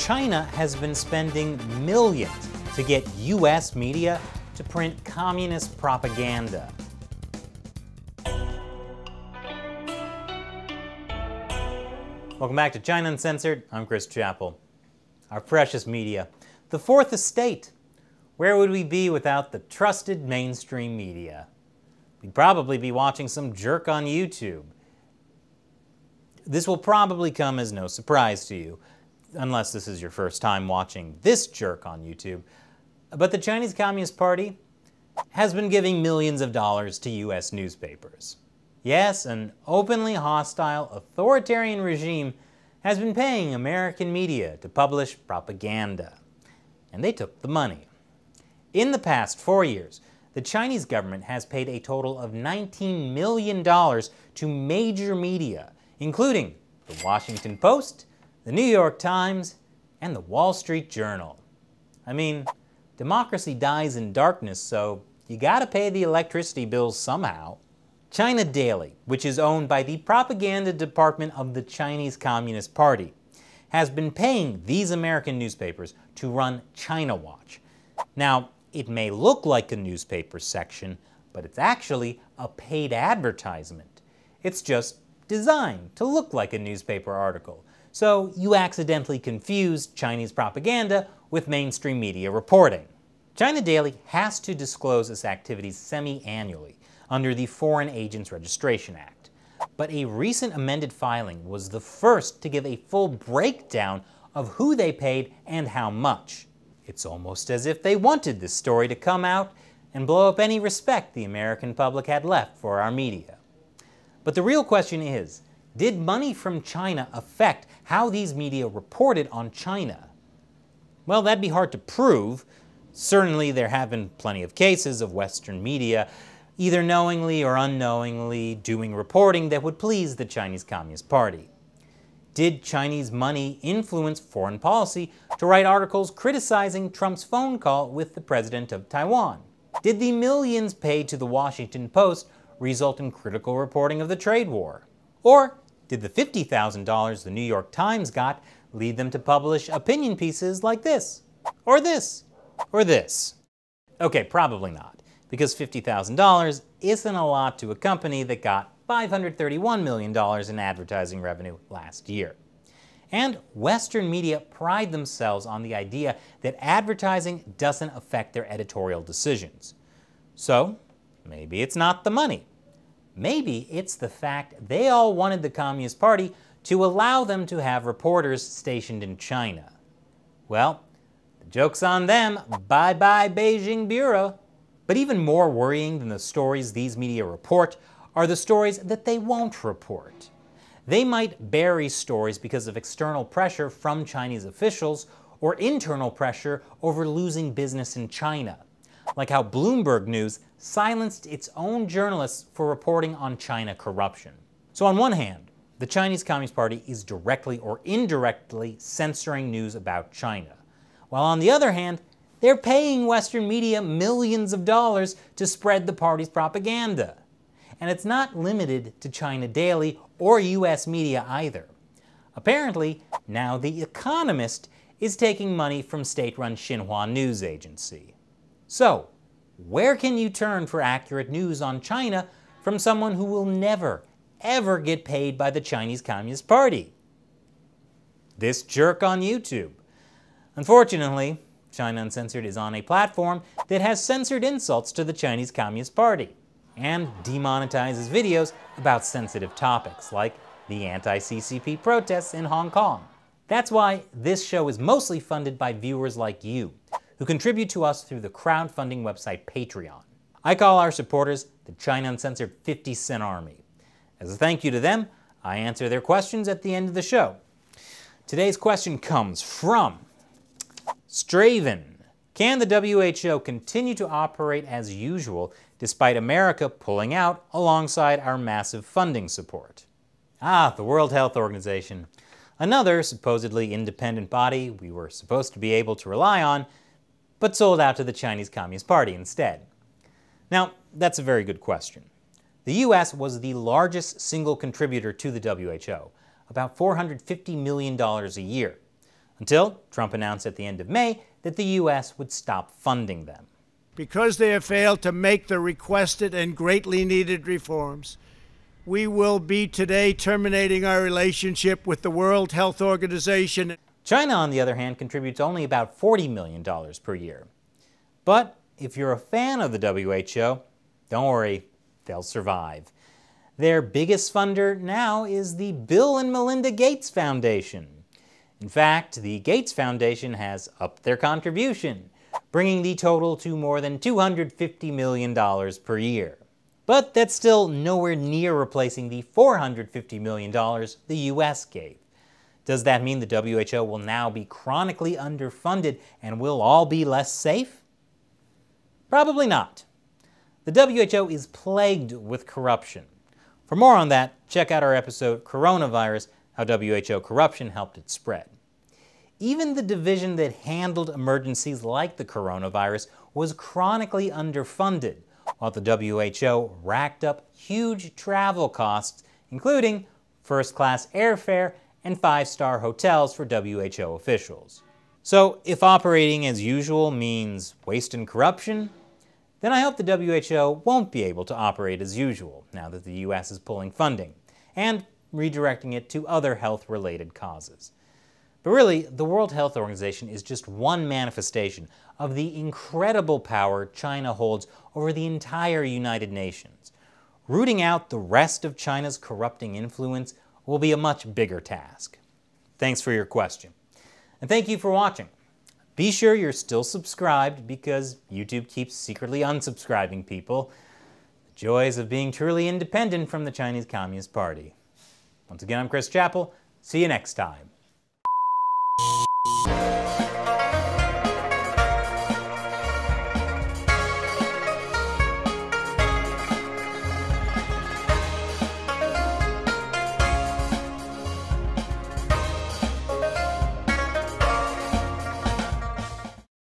China has been spending millions to get US media to print communist propaganda. Welcome back to China Uncensored. I'm Chris Chappell. Our precious media, the fourth estate. Where would we be without the trusted mainstream media? We'd probably be watching some jerk on YouTube. This will probably come as no surprise to you, unless this is your first time watching this jerk on YouTube. But the Chinese Communist Party has been giving millions of dollars to US newspapers. Yes, an openly hostile, authoritarian regime has been paying American media to publish propaganda. And they took the money. In the past 4 years, the Chinese government has paid a total of $19 million to major media, including the Washington Post, the New York Times, and the Wall Street Journal. I mean, democracy dies in darkness, so you gotta pay the electricity bills somehow. China Daily, which is owned by the propaganda department of the Chinese Communist Party, has been paying these American newspapers to run China Watch. Now, it may look like a newspaper section, but it's actually a paid advertisement. It's just designed to look like a newspaper article, so you accidentally confuse Chinese propaganda with mainstream media reporting. China Daily has to disclose its activities semi-annually under the Foreign Agents Registration Act. But a recent amended filing was the first to give a full breakdown of who they paid and how much. It's almost as if they wanted this story to come out and blow up any respect the American public had left for our media. But the real question is, did money from China affect how these media reported on China? Well, that'd be hard to prove. Certainly there have been plenty of cases of Western media either knowingly or unknowingly doing reporting that would please the Chinese Communist Party. Did Chinese money influence foreign policy to write articles criticizing Trump's phone call with the president of Taiwan? Did the millions paid to the Washington Post result in critical reporting of the trade war? Or did the $50,000 the New York Times got lead them to publish opinion pieces like this, or this, or this? Okay, probably not, because $50,000 isn't a lot to a company that got $531 million in advertising revenue last year. And Western media pride themselves on the idea that advertising doesn't affect their editorial decisions. So, maybe it's not the money. Maybe it's the fact they all wanted the Communist Party to allow them to have reporters stationed in China. Well, the joke's on them. Bye-bye Beijing Bureau. But even more worrying than the stories these media report are the stories that they won't report. They might bury stories because of external pressure from Chinese officials or internal pressure over losing business in China, like how Bloomberg News silenced its own journalists for reporting on China corruption. So on one hand, the Chinese Communist Party is directly or indirectly censoring news about China, while on the other hand, they're paying Western media millions of dollars to spread the party's propaganda. And it's not limited to China Daily or US media either. Apparently, now The Economist is taking money from state-run Xinhua News Agency. So, where can you turn for accurate news on China from someone who will never, ever get paid by the Chinese Communist Party? This jerk on YouTube. Unfortunately, China Uncensored is on a platform that has censored insults to the Chinese Communist Party and demonetizes videos about sensitive topics like the anti-CCP protests in Hong Kong. That's why this show is mostly funded by viewers like you, who contribute to us through the crowdfunding website Patreon. I call our supporters the China Uncensored 50-Cent Army. As a thank you to them, I answer their questions at the end of the show. Today's question comes from Straven. Can the WHO continue to operate as usual despite America pulling out alongside our massive funding support? The World Health Organization. Another supposedly independent body we were supposed to be able to rely on, but sold out to the Chinese Communist Party instead. Now, that's a very good question. The US was the largest single contributor to the WHO, about $450 million a year. until Trump announced at the end of May that the U.S. would stop funding them. Because they have failed to make the requested and greatly needed reforms, we will be today terminating our relationship with the World Health Organization. China, on the other hand, contributes only about $40 million per year. But if you're a fan of the WHO, don't worry, they'll survive. Their biggest funder now is the Bill and Melinda Gates Foundation. In fact, the Gates Foundation has upped their contribution, bringing the total to more than $250 million per year. But that's still nowhere near replacing the $450 million the U.S. gave. Does that mean the WHO will now be chronically underfunded and we'll all be less safe? Probably not. The WHO is plagued with corruption. For more on that, check out our episode Coronavirus, How WHO Corruption Helped It Spread. Even the division that handled emergencies like the coronavirus was chronically underfunded, while the WHO racked up huge travel costs, including first-class airfare and five-star hotels for WHO officials. So if operating as usual means waste and corruption, then I hope the WHO won't be able to operate as usual now that the US is pulling funding and redirecting it to other health-related causes. But really, the World Health Organization is just one manifestation of the incredible power China holds over the entire United Nations. Rooting out the rest of China's corrupting influence will be a much bigger task. Thanks for your question. And thank you for watching. Be sure you're still subscribed because YouTube keeps secretly unsubscribing people. The joys of being truly independent from the Chinese Communist Party. Once again, I'm Chris Chappell. See you next time.